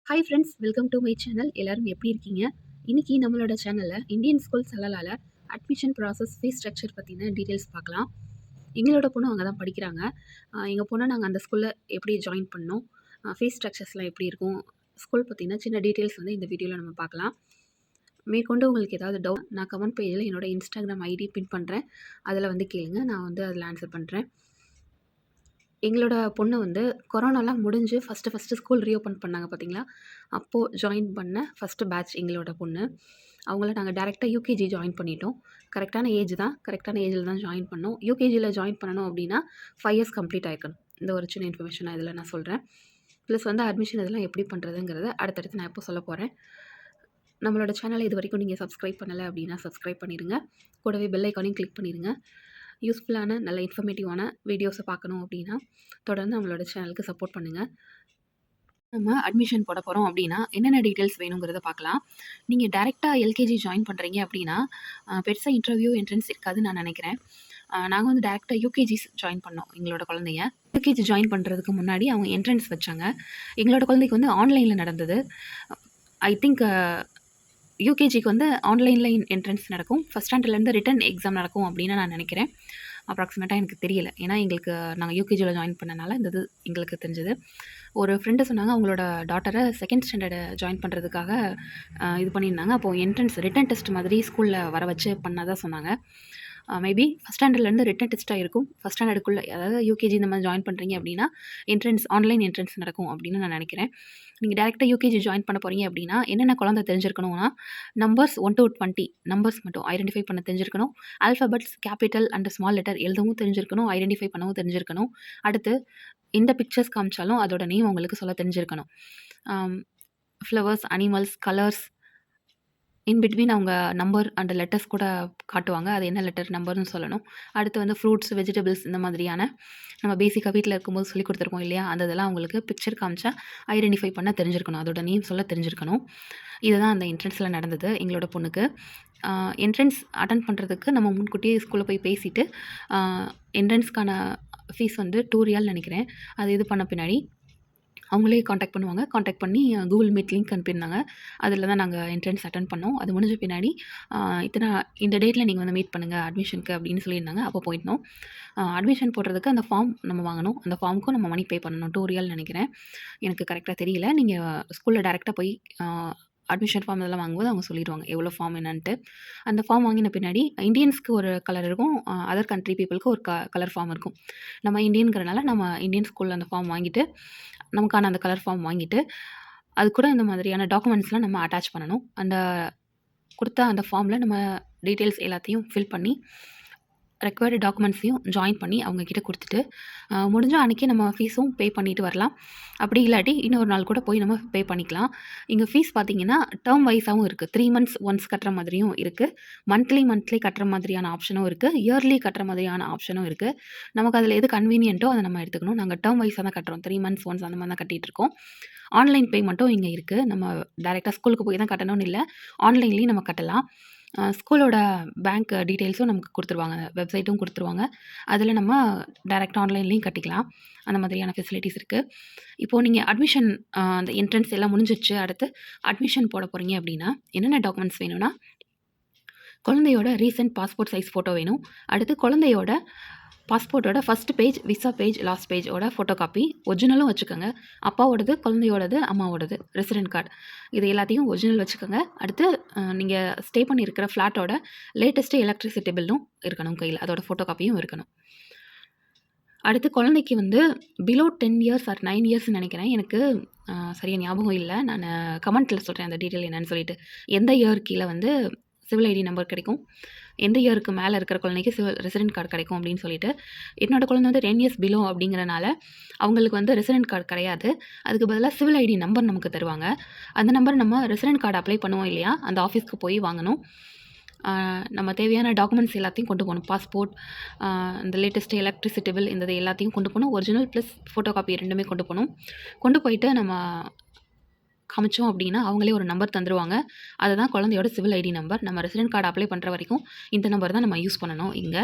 Hi friends, welcome to my channel. எல்லாரும் எப்படி இருக்கீங்க? இன்னைக்கு நம்மளோட சேனலில் Indian school Salalah admission process, fees structure பற்றின டீட்டெயில்ஸ் பார்க்கலாம். எங்களோட பொண்ணு அங்கே தான் படிக்கிறாங்க. எங்கள் பொண்ணை நாங்கள் அந்த ஸ்கூலில் எப்படி ஜாயின் பண்ணோம், ஃபீஸ் ஸ்ட்ரக்சர்ஸ்லாம் எப்படி இருக்கும், ஸ்கூல் பற்றின சின்ன டீட்டெயில்ஸ் வந்து இந்த வீடியோவில் நம்ம பார்க்கலாம். மேற்கொண்டு உங்களுக்கு ஏதாவது டவுட் நான் கமெண்ட் பேஜில் என்னோட இன்ஸ்டாகிராம் ஐடி பின் பண்ணுறேன். அதில் வந்து கேளுங்க, நான் வந்து அதில் ஆன்சர் பண்ணுறேன். எங்களோட பொண்ணு வந்து கொரோனாலாம் முடிஞ்சு ஃபஸ்ட்டு ஸ்கூல் ரீஓப்பன் பண்ணாங்க பார்த்தீங்களா, அப்போது ஜாயின் பண்ண ஃபஸ்ட்டு பேட்ச் எங்களோட பொண்ணு. அவங்கள நாங்கள் டேரெக்டாக யூகேஜி ஜாயின் பண்ணிட்டோம். கரெக்டான ஏஜ் தான், கரெக்டான ஏஜில் தான் ஜாயின் பண்ணோம். யூகேஜியில் ஜாயின் பண்ணணும் அப்படின்னா 5 இயர்ஸ் கம்ப்ளீட் ஆகிக்கணும். இந்த ஒரு சின்ன இன்ஃபர்மேஷன் இதில் நான் சொல்கிறேன். ப்ளஸ் வந்து அட்மிஷன் இதெல்லாம் எப்படி பண்ணுறதுங்கிறத அடுத்தடுத்து நான் எப்போ சொல்ல போகிறேன். நம்மளோட சேனலை இது வரைக்கும் நீங்கள் சப்ஸ்கிரைப் பண்ணலை அப்படின்னா சப்ஸ்கிரைப் பண்ணிடுங்க. கூடவே பெல் ஐக்கானையும் கிளிக் பண்ணிடுங்க. யூஸ்ஃபுல்லான நல்ல இன்ஃபர்மேட்டிவான வீடியோஸை பார்க்கணும் அப்படின்னா தொடர்ந்து நம்மளோட சேனலுக்கு சப்போர்ட் பண்ணுங்கள். நம்ம அட்மிஷன் போட போகிறோம் அப்படின்னா என்னென்ன டீட்டெயில்ஸ் வேணுங்கிறத பார்க்கலாம். நீங்கள் டேரெக்டாக எல்கேஜி ஜாயின் பண்ணுறீங்க அப்படின்னா பெருசாக இன்டர்வியூ என்ட்ரன்ஸ் இருக்காதுன்னு நான் நினைக்கிறேன். நாங்கள் வந்து டேரெக்டாக யூகேஜி ஜாயின் பண்ணோம். எங்களோட குழந்தைய யூகேஜி ஜாயின் பண்ணுறதுக்கு முன்னாடி அவங்க என்ட்ரன்ஸ் வச்சாங்க. எங்களோட குழந்தைக்கு வந்து ஆன்லைனில் நடந்தது. ஐ திங்க் யூகேஜிக்கு வந்து ஆன்லைனில் என்ட்ரன்ஸ் நடக்கும். ஃபஸ்ட் ஸ்டாண்டர்ட்லேருந்து ரிட்டன் எக்ஸாம் நடக்கும் அப்படின்னு நான் நினைக்கிறேன். அப்ராக்சிமேட்டாக எனக்கு தெரியல. ஏன்னா எங்களுக்கு நாங்கள் யூகேஜியில் ஜாயின் பண்ணனால இந்த இது எங்களுக்கு தெரிஞ்சது. ஒரு ஃப்ரெண்டு சொன்னாங்க அவங்களோட டாட்டரை செகண்ட் ஸ்டாண்டர்டு ஜாயின் பண்ணுறதுக்காக இது பண்ணியிருந்தாங்க. அப்போது என்ட்ரன்ஸ் ரிட்டன் டெஸ்ட் மாதிரி ஸ்கூலில் வர வச்சு பண்ணாதான் சொன்னாங்க. மேபி ஃபஸ்ட் ஸ்டாண்டர்ட்லேருந்து ரிட்டன் டெஸ்ட்டாக இருக்கும். ஃபஸ்ட் ஸ்டாண்டர்டுக்குள்ளே, அதாவது யூகேஜி இந்த மாதிரி ஜாயின் பண்ணுறீங்க அப்படின்னா ஆன்லைன் என்ட்ரன்ஸ் நடக்கும் அப்படின்னு நான் நினைக்கிறேன். நீங்கள் டேரெக்டாக யூகேஜி ஜாயின் பண்ண போகிறீங்க அப்படின்னா என்னென்ன குழந்தை தெரிஞ்சிருக்கணும்னா, நம்பர்ஸ் 1 to 20 நம்பர்ஸ் மட்டும் ஐடென்டிஃபை பண்ண தெரிஞ்சிருக்கணும். Alphabets capital and small letter எழுதவும் தெரிஞ்சிருக்கணும், ஐடென்டிஃபை பண்ணவும் தெரிஞ்சிருக்கணும். அடுத்து எந்த பிக்சர்ஸ் காமிச்சாலும் அதோட நேம் உங்களுக்கு சொல்ல தெரிஞ்சிருக்கணும். Flowers, animals, colours, in between அவங்க நம்பர் அண்ட் லெட்டர்ஸ் கூட காட்டுவாங்க. அது என்ன லெட்டர் நம்பர்னு சொல்லணும். அடுத்து வந்து ஃப்ரூட்ஸ், வெஜிடபிள்ஸ் இந்த மாதிரியான நம்ம பேசிக்காக வீட்டில் இருக்கும்போது சொல்லி கொடுத்துருக்கோம் இல்லையா, அந்த இதெல்லாம் அவங்களுக்கு பிக்சர் காமிச்சா ஐடென்டிஃபை பண்ண தெரிஞ்சிருக்கணும். அதோட நேம் சொல்ல தெரிஞ்சிருக்கணும். இதுதான் அந்த என்ட்ரன்ஸில் நடந்தது எங்களோட பொண்ணுக்கு. என்ட்ரன்ஸ் அட்டன் பண்ணுறதுக்கு நம்ம முன்கூட்டியே ஸ்கூலில் போய் பேசிவிட்டு என்ட்ரன்ஸ்க்கான ஃபீஸ் வந்து 2 ரியால் நினைக்கிறேன். அது இது பண்ண பின்னாடி அவங்களே காண்டாக்ட் பண்ணுவாங்க. காண்டாக்ட் பண்ணி கூகுள் மீட் லிங்க் அனுப்பியிருந்தாங்க. அதில் தான் நாங்கள் என்ட்ரன்ஸ் அட்டன் பண்ணோம். அது முடிஞ்ச பின்னாடி இந்த டேட்டில் நீங்கள் வந்து மீட் பண்ணுங்கள் அட்மிஷனுக்கு அப்படின்னு சொல்லியிருந்தாங்க. அப்போ போயிருந்தோம். அட்மிஷன் போடுறதுக்கு அந்த ஃபார்ம் நம்ம வாங்கணும். அந்த ஃபார்முக்கும் நம்ம மணி பே பண்ணணும். 2 ரியால் நினைக்கிறேன். எனக்கு கரெக்டாக தெரியல. நீங்கள் ஸ்கூலில் டேரெக்டாக போய் அட்மிஷன் ஃபார்ம் இதெல்லாம் வாங்கும்போது அவங்க சொல்லிடுவாங்க எவ்வளோ ஃபார்ம் என்னன்ட்டு. அந்த ஃபார்ம் வாங்கின பின்னாடி இந்தியன்ஸ்க்கு ஒரு கலர் இருக்கும், அதர் கண்ட்ரி பீப்புளுக்கு ஒரு கலர் ஃபார்ம் இருக்கும். நம்ம இந்தியன்கிறனால நம்ம இந்தியன் ஸ்கூலில் அந்த ஃபார்ம் வாங்கிட்டு, நமக்கான அந்த கலர் ஃபார்ம் வாங்கிட்டு, அது கூட இந்த மாதிரியான டாக்குமெண்ட்ஸ்லாம் நம்ம அட்டாச் பண்ணணும். அந்த கொடுத்த அந்த ஃபார்மில் நம்ம டீட்டெயில்ஸ் எல்லாத்தையும் ஃபில் பண்ணி ரெக்வயர்டு டாக்குமெண்ட்ஸையும் ஜாயின் பண்ணி அவங்கக்கிட்ட கொடுத்துட்டு முடிஞ்சால் அன்றைக்கி நம்ம ஃபீஸும் பே பண்ணிவிட்டு வரலாம். அப்படி இல்லாட்டி இன்னொரு நாள் கூட போய் நம்ம பே பண்ணிக்கலாம். இங்கே ஃபீஸ் பார்த்திங்கன்னா டேர்ம் வைஸாகவும் இருக்குது. 3 months ஒன்ஸ் கட்டுற மாதிரியும் இருக்குது, மந்த்லி கட்டுற மாதிரியான ஆப்ஷனும் இருக்குது, இயர்லி கட்டுற மாதிரியான ஆப்ஷனும் இருக்குது. நமக்கு அதில் எது கன்வீனியன்ட்டோ அதை நம்ம எடுத்துக்கணும். நாங்கள் டேர்ம் வைஸாக தான் கட்டுறோம். 3 months ஒன்ஸ் அந்த மாதிரி தான் கட்டிகிட்ருக்கோம். ஆன்லைன் பேமெண்ட்டும் இங்கே இருக்குது. நம்ம டேரெக்டாக ஸ்கூலுக்கு போய் தான் கட்டணும்னு இல்லை, ஆன்லைன்லேயும் நம்ம கட்டலாம். ஸ்கூலோட பேங்க் டீட்டெயில்ஸும் நமக்கு கொடுத்துருவாங்க, வெப்சைட்டும் கொடுத்துருவாங்க. அதில் நம்ம டேரெக்டாக ஆன்லைன்லேயும் கட்டிக்கலாம். அந்த மாதிரியான ஃபெசிலிட்டிஸ் இருக்குது. இப்போது நீங்கள் அட்மிஷன் அந்த என்ட்ரன்ஸ் எல்லாம் முடிஞ்சிடுச்சு. அடுத்து அட்மிஷன் போட போகிறீங்க அப்படின்னா என்னென்ன டாக்குமெண்ட்ஸ் வேணும்னா, குழந்தையோட ரீசெண்ட் பாஸ்போர்ட் சைஸ் ஃபோட்டோ வேணும். அடுத்து குழந்தையோட பாஸ்போர்ட்டோட first page, visa page, last பேஜோட ஃபோட்டோ காப்பி ஒரிஜினலும் வச்சுக்கோங்க. அப்பாவோடது, குழந்தையோடது, அம்மாவோடது, ரெசிடென்ட் கார்டு, இது எல்லாத்தையும் ஒரிஜினல் வச்சுக்கோங்க. அடுத்து நீங்கள் ஸ்டே பண்ணியிருக்கிற ஃப்ளாட்டோட லேட்டஸ்ட்டு எலக்ட்ரிசிட்டி பில்லும் இருக்கணும் கையில், அதோட ஃபோட்டோ காப்பியும் இருக்கணும். அடுத்து குழந்தைக்கு வந்து பிலோ 10 இயர்ஸ் ஆர் 9 இயர்ஸ்ன்னு நினைக்கிறேன், எனக்கு சரியாக ஞாபகம் இல்லை. நான் கமெண்ட்டில் சொல்கிறேன் அந்த டீட்டெயில் என்னென்னு சொல்லிட்டு. எந்த இயர் கீழே வந்து சிவில் ஐடி நம்பர் கிடைக்கும், எந்த இயருக்கு மேலே இருக்கிற குழந்தைக்கு ரெசிடென்ட் கார்டு கிடைக்கும் அப்படின்னு சொல்லிட்டு. என்னோடய குழந்தை வந்து 10 இயர்ஸ் பிலோ அப்படிங்கிறனால அவங்களுக்கு வந்து ரெசிடென்ட் கார்டு கிடையாது. அதுக்கு பதிலாக சிவில் ஐடி நம்பர் நமக்கு தருவாங்க. அந்த நம்பர் நம்ம ரெசிடென்ட் கார்டு அப்ளை பண்ணுவோம் இல்லையா, அந்த ஆஃபீஸ்க்கு போய் வாங்கணும். நம்ம தேவையான டாக்குமெண்ட்ஸ் எல்லாத்தையும் கொண்டு போகணும். பாஸ்போர்ட், இந்த லேட்டஸ்ட்டு எலக்ட்ரிசிட்டி பில், இந்த எல்லாத்தையும் கொண்டு போகணும். ஒரிஜினல் ப்ளஸ் ஃபோட்டோ காப்பி ரெண்டுமே கொண்டு போகணும். கொண்டு போயிட்டு நம்ம காமிச்சோம் அப்படின்னா அவங்களே ஒரு நம்பர் தந்துடுவாங்க. அதுதான் குழந்தையோட சிவில் ஐடி நம்பர். நம்ம ரெசிடென்ட் கார்டு அப்ளை பண்ணுற வரைக்கும் இந்த நம்பர் தான் நம்ம யூஸ் பண்ணணும் இங்கே.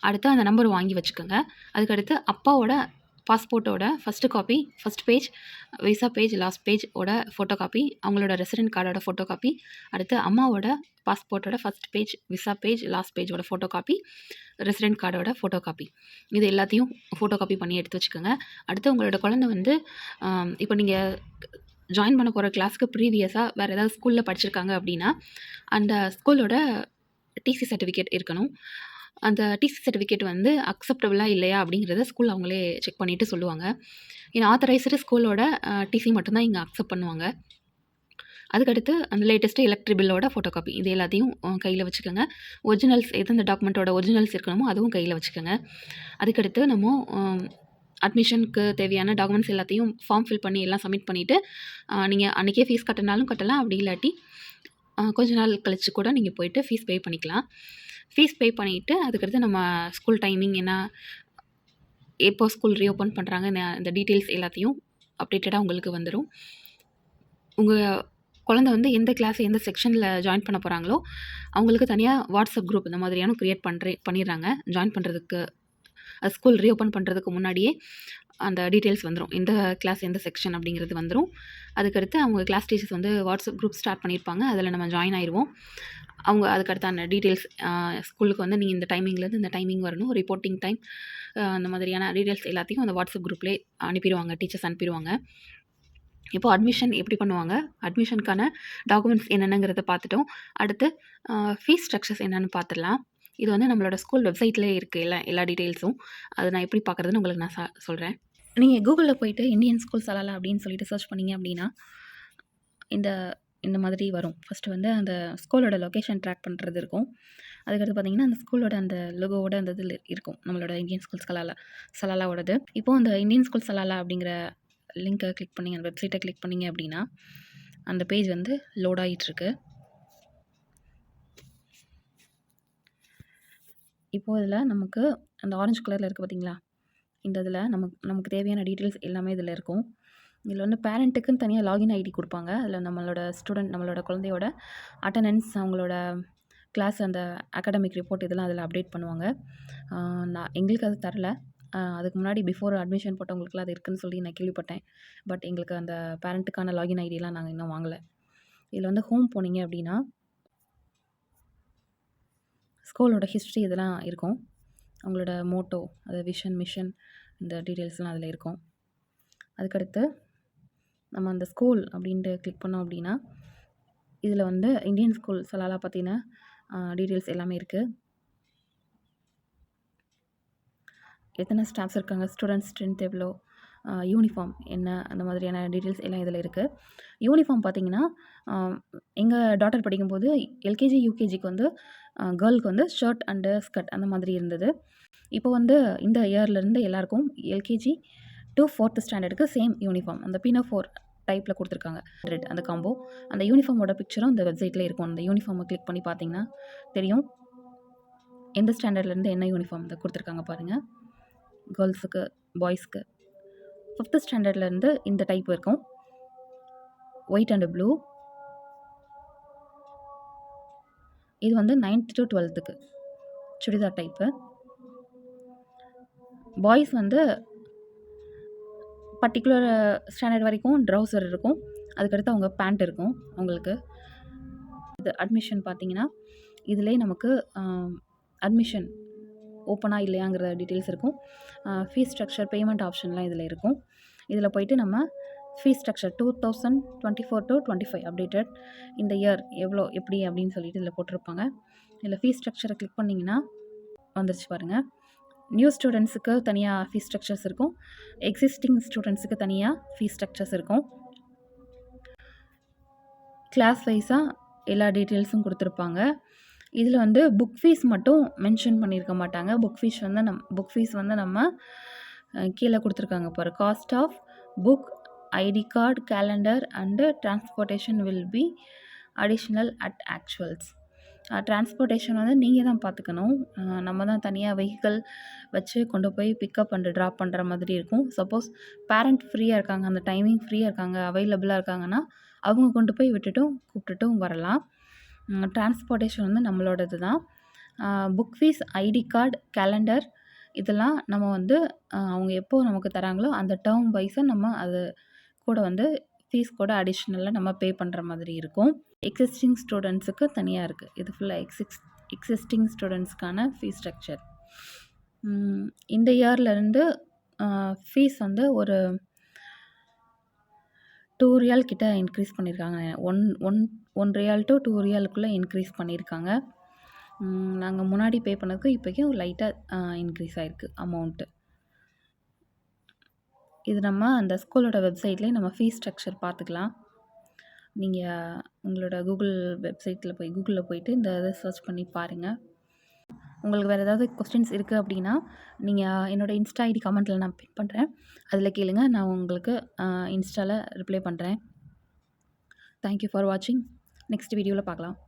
அடுத்து அந்த நம்பர் வாங்கி வச்சுக்கோங்க. அதுக்கடுத்து அப்பாவோட பாஸ்போர்ட்டோட first copy, first page, visa page, last page ஓட ஃபோட்டோ காப்பி, அவங்களோட ரெசிடென்ட் கார்டோட ஃபோட்டோ காப்பி, அடுத்து அம்மாவோட பாஸ்போர்ட்டோட first page, visa page, last பேஜோட ஃபோட்டோ காப்பி, ரெசிடென்ட் கார்டோட ஃபோட்டோ காப்பி. இது எல்லாத்தையும் ஃபோட்டோ காப்பி பண்ணி எடுத்து வச்சுக்கோங்க. அடுத்து உங்களோட குழந்தை வந்து இப்போ நீங்கள் ஜாயின் பண்ண போகிற கிளாஸ்க்கு ப்ரீவியஸாக வேறு ஏதாவது ஸ்கூலில் படிச்சிருக்காங்க அப்படின்னா அந்த ஸ்கூலோட டிசி சர்டிஃபிகேட் இருக்கணும். அந்த டிசி சர்டிஃபிகேட் வந்து அக்செப்டபுளாக இல்லையா அப்படிங்கிறத ஸ்கூல் அவங்களே செக் பண்ணிவிட்டு சொல்லுவாங்க. ஏன்னா ஆத்தரைஸ்டு ஸ்கூலோட டிசி மட்டும்தான் இங்கே அக்செப்ட் பண்ணுவாங்க. அதுக்கடுத்து அந்த லேட்டஸ்ட்டு எலக்ட்ரிக் பில்லோட ஃபோட்டோ காப்பி இது எல்லாத்தையும் கையில் வச்சுக்கோங்க. ஒரிஜினல்ஸ் எந்தெந்த டாக்குமெண்ட்டோட ஒரிஜினல்ஸ் இருக்கணுமோ அதுவும் கையில் வச்சுக்கோங்க. அதுக்கடுத்து நம்ம அட்மிஷனுக்கு தேவையான டாக்குமெண்ட்ஸ் எல்லாத்தையும் ஃபார்ம் ஃபில் பண்ணி எல்லாம் சப்மிட் பண்ணிவிட்டு நீங்கள் அன்றைக்கே ஃபீஸ் கட்டினாலும் கட்டலாம். அப்படி இல்லாட்டி கொஞ்ச நாள் கழித்து கூட நீங்கள் போயிட்டு ஃபீஸ் பே பண்ணிக்கலாம். ஃபீஸ் பே பண்ணிவிட்டு அதுக்கடுத்து நம்ம ஸ்கூல் டைமிங் என்ன, எப்போ ஸ்கூல் ரீஓப்பன் பண்ணுறாங்க, இந்த டீட்டெயில்ஸ் எல்லாத்தையும் அப்டேட்டடாக உங்களுக்கு வந்துடும். உங்கள் குழந்தை வந்து எந்த கிளாஸ் எந்த செக்ஷனில் ஜாயின் பண்ண போகிறாங்களோ அவங்களுக்கு தனியாக வாட்ஸ்அப் குரூப் இந்த மாதிரியான க்ரியேட் பண்ணிடுறாங்க. ஜாயின் பண்ணுறதுக்கு ஸ்கூல் ரீஓப்பன் பண்ணுறதுக்கு முன்னாடியே அந்த டீட்டெயில்ஸ் வந்துடும். எந்த கிளாஸ் எந்த செக்ஷன் அப்படிங்கிறது வந்துடும். அதுக்கடுத்து அவங்க கிளாஸ் டீச்சர்ஸ் வந்து வாட்ஸ்அப் குரூப் ஸ்டார்ட் பண்ணியிருப்பாங்க. அதில் நம்ம ஜாயின் ஆயிடுவோம். அவங்க அதுக்கடுத்தான டீட்டெயில்ஸ் ஸ்கூலுக்கு வந்து நீங்கள் இந்த டைமிங்லேருந்து இந்த டைமிங் வரணும், ரிப்போர்ட்டிங் டைம், அந்த மாதிரியான டீட்டெயில்ஸ் எல்லாத்தையும் அந்த வாட்ஸ்அப் குரூப்லேயே அனுப்பிடுவாங்க, டீச்சர்ஸ் அனுப்பிடுவாங்க. இப்போது அட்மிஷன் எப்படி பண்ணுவாங்க, அட்மிஷனுக்கான டாக்குமெண்ட்ஸ் என்னென்னங்கிறத பார்த்துட்டோம். அடுத்து ஃபீஸ் ஸ்ட்ரக்சர்ஸ் என்னென்னு பார்த்துடலாம். இது வந்து நம்மளோட ஸ்கூல் வெப்சைட்லேயே இருக்குது எல்லா டீட்டெயில்ஸும். அதை நான் எப்படி பார்க்குறதுன்னு உங்களுக்கு நான் சொல்கிறேன். நீங்கள் கூகுளில் போயிட்டு இந்தியன் ஸ்கூல் சலாலா அப்படின்னு சொல்லிட்டு சர்ச் பண்ணிங்க அப்படின்னா இந்த மாதிரி வரும். ஃபஸ்ட்டு வந்து அந்த ஸ்கூலோட லொக்கேஷன் ட்ராக் பண்ணுறது இருக்கும். அதுக்கடுத்து பார்த்திங்கன்னா அந்த ஸ்கூலோட அந்த லோகோவோட அந்த இதில் இருக்கும் நம்மளோட இந்தியன் ஸ்கூல் சலாலாவோடது. இப்போது அந்த இந்தியன் ஸ்கூல் சலாலா அப்படிங்கிற லிங்க்கை கிளிக் பண்ணிங்க, அந்த வெப்சைட்டை கிளிக் பண்ணிங்க அப்படின்னா அந்த பேஜ் வந்து லோட் ஆகிட்டுருக்கு. இப்போது இதில் நமக்கு அந்த ஆரஞ்சு கலரில் இருக்குது பார்த்திங்களா, இந்த இதில் நமக்கு தேவையான டீட்டெயில்ஸ் எல்லாமே இதில் இருக்கும். இதில் வந்து பேரண்ட்டுக்குன்னு தனியாக லாகின் ஐடி கொடுப்பாங்க. அதில் நம்மளோட குழந்தையோட அட்டண்டன்ஸ், அவங்களோட கிளாஸ், அந்த அகாடமிக் ரிப்போர்ட் இதெல்லாம் அதில் அப்டேட் பண்ணுவாங்க. எங்களுக்கு அது தரல. அதுக்கு முன்னாடி பிஃபோர் அட்மிஷன் போட்டவங்களுக்குலாம் அது இருக்குதுன்னு சொல்லி நான் கேள்விப்பட்டேன். பட் எங்களுக்கு அந்த பேரண்ட்டுக்கான லாகின் ஐடியெலாம் நாங்கள் இன்னும் வாங்கலை. இதில் வந்து ஹோம் போனீங்க அப்படின்னா ஸ்கூலோட ஹிஸ்ட்ரி இதெல்லாம் இருக்கும். அவங்களோட மோட்டோ, அது விஷன், மிஷன், இந்த டீட்டெயில்ஸ்லாம் அதில் இருக்கும். அதுக்கடுத்து நம்ம அந்த ஸ்கூல் அப்படின்ட்டு கிளிக் பண்ணோம் அப்படின்னா இதில் வந்து இந்தியன் ஸ்கூல் சலாலா பற்றின டீட்டெயில்ஸ் எல்லாமே இருக்குது. எத்தனை ஸ்டாஃப்ஸ் இருக்காங்க, ஸ்டூடெண்ட்ஸ் ஸ்ட்ரென்த் எவ்வளோ, யூனிஃபார்ம் என்ன, அந்த மாதிரியான டீட்டெயில்ஸ் எல்லாம் இதில் இருக்குது. யூனிஃபார்ம் பார்த்திங்கன்னா எங்கள் டாட்டர் படிக்கும்போது எல்கேஜி யூகேஜிக்கு வந்து கேர்ளுக்கு வந்து ஷர்ட் அண்டு ஸ்கர்ட் அந்த மாதிரி இருந்தது. இப்போ வந்து இந்த இயர்லேருந்து எல்லாருக்கும் எல்கேஜி டு 4th ஸ்டாண்டர்டுக்கு சேம் யூனிஃபார்ம், அந்த Pinafore டைப்பில் கொடுத்துருக்காங்க. ரெட் அந்த காம்போ, அந்த யூனிஃபார்மோட பிக்சரும் இந்த வெப்சைட்லேயே இருக்கும். அந்த யூனிஃபார்மை கிளிக் பண்ணி பார்த்தீங்கன்னா தெரியும் எந்த ஸ்டாண்டர்ட்லேருந்து என்ன யூனிஃபார்ம் இதை கொடுத்துருக்காங்க பாருங்கள். கேர்ள்ஸுக்கு, பாய்ஸ்க்கு 5th ஸ்டாண்டர்ட்லேருந்து இந்த டைப் இருக்கும், ஒயிட் அண்டு ப்ளூ. இது வந்து 9th to 12க்கு சுடிதார் டைப்பு. பாய்ஸ் வந்து பர்டிகுலர் ஸ்டாண்டர்ட் வரைக்கும் ட்ரௌசர் இருக்கும், அதுக்கடுத்து அவங்க பேண்ட் இருக்கும் அவங்களுக்கு. இது அட்மிஷன் பார்த்திங்கன்னா இதிலே நமக்கு அட்மிஷன் ஓப்பனாக இல்லையாங்கிற டீட்டெயில்ஸ் இருக்கும். ஃபீஸ் ஸ்ட்ரக்சர், பேமெண்ட் ஆப்ஷன்லாம் இதில் இருக்கும். இதில் போயிட்டு நம்ம ஃபீஸ் ஸ்ட்ரக்சர் 2024 to 25 அப்டேட்டட், இந்த இயர் எவ்வளோ எப்படி அப்படின்னு சொல்லிட்டு இதில் போட்டிருப்பாங்க. இதில் ஃபீஸ் ஸ்ட்ரக்சரை கிளிக் பண்ணிங்கன்னா வந்துருச்சு பாருங்கள். நியூ ஸ்டூடெண்ட்ஸுக்கு தனியாக ஃபீஸ் ஸ்ட்ரக்சர்ஸ் இருக்கும், எக்ஸிஸ்டிங் ஸ்டூடெண்ட்ஸுக்கு தனியாக ஃபீஸ் ஸ்ட்ரக்சர்ஸ் இருக்கும். கிளாஸ் வைஸாக எல்லா டீட்டெயில்ஸும் கொடுத்துருப்பாங்க. இதில் வந்து புக் ஃபீஸ் மட்டும் மென்ஷன் பண்ணியிருக்க மாட்டாங்க. புக் ஃபீஸ் வந்து நம்ம கீழே கொடுத்துருக்காங்க பாரு. Cost of book, ID card, calendar and transportation will be additional at actuals. Transportation வந்து நீங்கள் தான் பார்த்துக்கணும். நம்ம தான் தனியாக வெஹிக்கிள் வச்சு கொண்டு போய் பிக்கப் அண்டு ட்ராப் பண்ணுற மாதிரி இருக்கும். சப்போஸ் பேரண்ட் ஃப்ரீயாக இருக்காங்க, அந்த டைமிங் ஃப்ரீயாக இருக்காங்க, அவைலபிளாக இருக்காங்கன்னா அவங்க கொண்டு போய் கூப்பிட்டுட்டும் வரலாம். டிரான்ஸ்போர்ட்டேஷன் வந்து நம்மளோடது தான். Book fees, ID card, calendar, இதெல்லாம் நம்ம வந்து அவங்க எப்போ நமக்கு தராங்களோ அந்த டேர்ம் வைஸா நம்ம அது கூட வந்து ஃபீஸ் கூட அடிஷ்னலாக நம்ம பே பண்ணுற மாதிரி இருக்கும். எக்ஸிஸ்டிங் ஸ்டூடெண்ட்ஸுக்கு தனியாக இருக்குது. இது ஃபுல்லாக எக்ஸிஸ்டிங் ஸ்டூடெண்ட்ஸ்க்கான ஃபீஸ் ஸ்ட்ரக்சர். இந்த இயர்லேருந்து ஃபீஸ் வந்து ஒரு $2 கிட்ட இன்க்ரீஸ் பண்ணியிருக்காங்க. ஒன் ரியால் டு $2 இன்க்ரீஸ் பண்ணியிருக்காங்க. நாங்கள் முன்னாடி பே பண்ணதுக்கு இப்போக்கும் லைட்டாக இன்க்ரீஸ் ஆகிருக்கு அமௌண்ட்டு. இது நம்ம அந்த ஸ்கூலோட வெப்சைட்லேயே நம்ம ஃபீஸ் ஸ்ட்ரக்சர் பார்த்துக்கலாம். நீங்கள் உங்களோட கூகுளில் போயிட்டு இந்த இதை சர்ச் பண்ணி பாருங்கள். உங்களுக்கு வேறு ஏதாவது கொஸ்டின்ஸ் இருக்குது அப்படின்னா நீங்கள் என்னோடய இன்ஸ்டா ஐடி கமெண்ட்டில் நான் பின் பண்ணுறேன். அதில் கேளுங்க, நான் உங்களுக்கு இன்ஸ்டாவில் ரிப்ளை பண்ணுறேன். தேங்க்யூ ஃபார் வாட்சிங். நெக்ஸ்ட் வீடியோவில் பார்க்கலாம்.